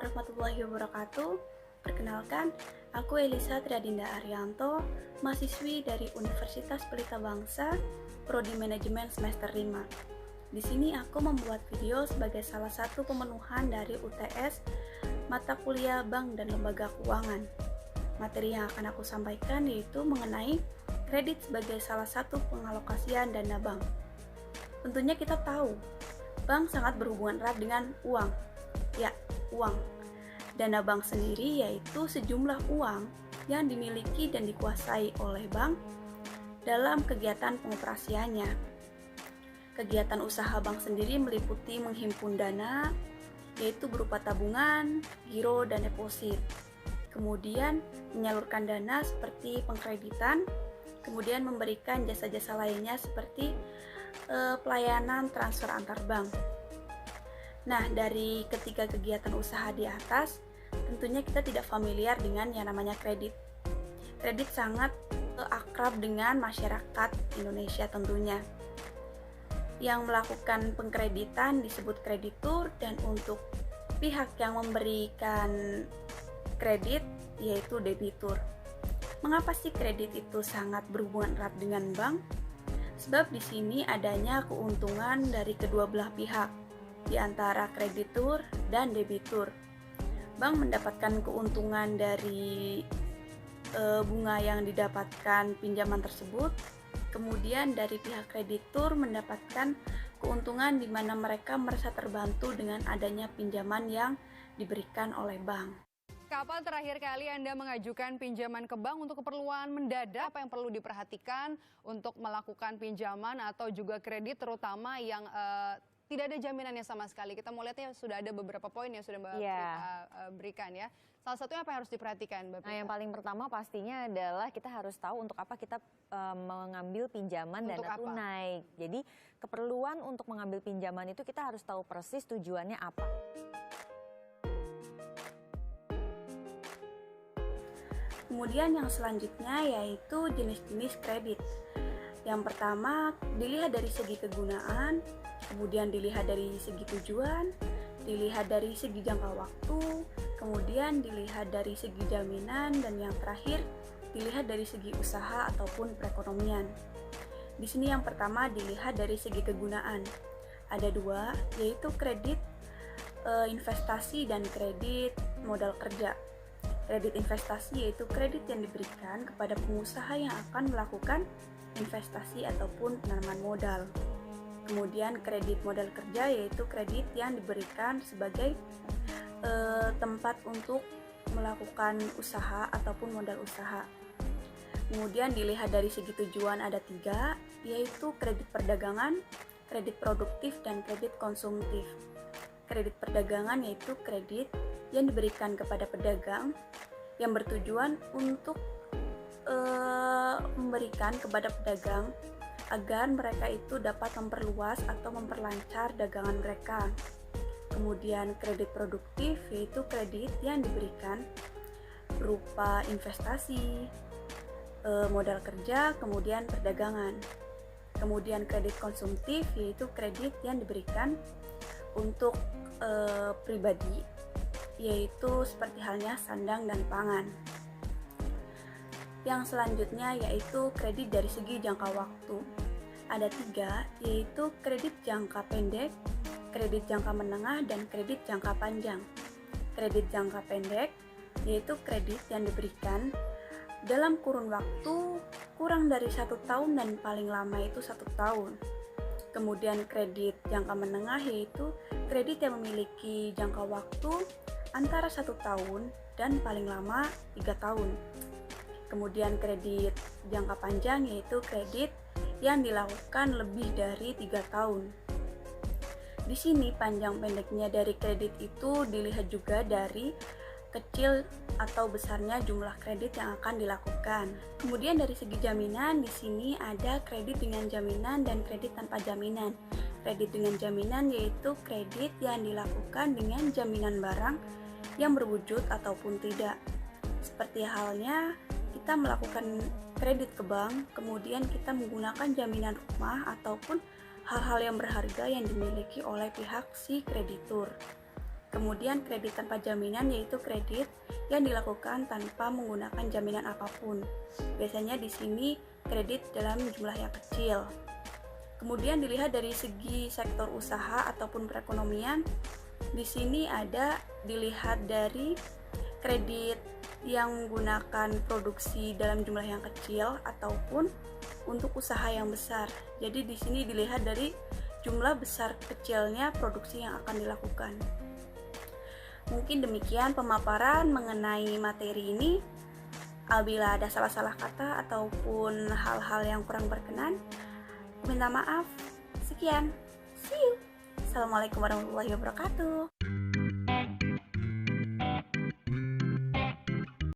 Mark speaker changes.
Speaker 1: warahmatullahi wabarakatuh. Perkenalkan, aku Elisa Triadinda Arianto, mahasiswi dari Universitas Pelita Bangsa, Prodi Manajemen semester 5. Di sini aku membuat video sebagai salah satu pemenuhan dari UTS mata kuliah Bank dan Lembaga Keuangan. Materi yang akan aku sampaikan yaitu mengenai kredit sebagai salah satu pengalokasian dana bank. Tentunya kita tahu, bank sangat berhubungan erat dengan uang. Ya, uang. Dana bank sendiri yaitu sejumlah uang yang dimiliki dan dikuasai oleh bank dalam kegiatan pengoperasiannya. Kegiatan usaha bank sendiri meliputi menghimpun dana, yaitu berupa tabungan, giro, dan deposit. Kemudian menyalurkan dana seperti pengkreditan, kemudian memberikan jasa-jasa lainnya seperti pelayanan transfer antar bank. Nah, dari ketiga kegiatan usaha di atas, tentunya kita tidak familiar dengan yang namanya kredit. Kredit sangat akrab dengan masyarakat Indonesia tentunya. Yang melakukan pengkreditan disebut kreditur, dan untuk pihak yang memberikan kredit yaitu debitur. Mengapa sih kredit itu sangat berhubungan erat dengan bank? Sebab di sini adanya keuntungan dari kedua belah pihak, di antara kreditur dan debitur. Bank mendapatkan keuntungan dari bunga yang didapatkan pinjaman tersebut. Kemudian dari pihak kreditur mendapatkan keuntungan di mana mereka merasa terbantu dengan adanya pinjaman yang diberikan oleh bank.
Speaker 2: Kapan terakhir kali Anda mengajukan pinjaman ke bank untuk keperluan mendadak? Apa yang perlu diperhatikan untuk melakukan pinjaman atau juga kredit, terutama yang tidak ada jaminannya sama sekali? Kita mau lihatnya sudah ada beberapa poin yang sudah Mbak berikan ya. Salah satunya apa yang harus diperhatikan, Mbak?
Speaker 3: Nah, yang paling pertama pastinya adalah kita harus tahu untuk apa kita mengambil pinjaman dana tunai. Jadi keperluan untuk mengambil pinjaman itu kita harus tahu persis tujuannya apa.
Speaker 1: Kemudian yang selanjutnya yaitu jenis-jenis kredit. Yang pertama dilihat dari segi kegunaan, kemudian dilihat dari segi tujuan, dilihat dari segi jangka waktu, kemudian dilihat dari segi jaminan, dan yang terakhir dilihat dari segi usaha ataupun perekonomian. Di sini yang pertama dilihat dari segi kegunaan. Ada dua, yaitu kredit investasi dan kredit modal kerja. Kredit investasi yaitu kredit yang diberikan kepada pengusaha yang akan melakukan investasi ataupun penanaman modal. Kemudian kredit modal kerja yaitu kredit yang diberikan sebagai tempat untuk melakukan usaha ataupun modal usaha. Kemudian dilihat dari segi tujuan ada tiga, yaitu kredit perdagangan, kredit produktif, dan kredit konsumtif. Kredit perdagangan yaitu kredit yang diberikan kepada pedagang yang bertujuan untuk memberikan kepada pedagang agar mereka itu dapat memperluas atau memperlancar dagangan mereka. Kemudian kredit produktif yaitu kredit yang diberikan berupa investasi, modal kerja, kemudian perdagangan. Kemudian kredit konsumtif yaitu kredit yang diberikan untuk pribadi, yaitu seperti halnya sandang dan pangan. Yang selanjutnya yaitu kredit dari segi jangka waktu. Ada tiga, yaitu kredit jangka pendek, kredit jangka menengah, dan kredit jangka panjang. Kredit jangka pendek yaitu kredit yang diberikan dalam kurun waktu kurang dari 1 tahun dan paling lama itu 1 tahun. Kemudian kredit jangka menengah yaitu kredit yang memiliki jangka waktu antara 1 tahun dan paling lama 3 tahun. Kemudian kredit jangka panjang yaitu kredit yang dilakukan lebih dari 3 tahun. Di sini panjang pendeknya dari kredit itu dilihat juga dari kecil atau besarnya jumlah kredit yang akan dilakukan. Kemudian dari segi jaminan, di sini ada kredit dengan jaminan dan kredit tanpa jaminan. Kredit dengan jaminan yaitu kredit yang dilakukan dengan jaminan barang yang berwujud ataupun tidak. Seperti halnya kita melakukan kredit ke bank, kemudian kita menggunakan jaminan rumah ataupun hal-hal yang berharga yang dimiliki oleh pihak si kreditur. Kemudian kredit tanpa jaminan yaitu kredit yang dilakukan tanpa menggunakan jaminan apapun. Biasanya di sini kredit dalam jumlah yang kecil. Kemudian dilihat dari segi sektor usaha ataupun perekonomian, di sini dilihat dari kredit yang menggunakan produksi dalam jumlah yang kecil ataupun untuk usaha yang besar. Jadi di sini dilihat dari jumlah besar kecilnya produksi yang akan dilakukan. Mungkin demikian pemaparan mengenai materi ini. Apabila ada salah-salah kata ataupun hal-hal yang kurang berkenan, minta maaf. Sekian. See you. Assalamualaikum warahmatullahi wabarakatuh.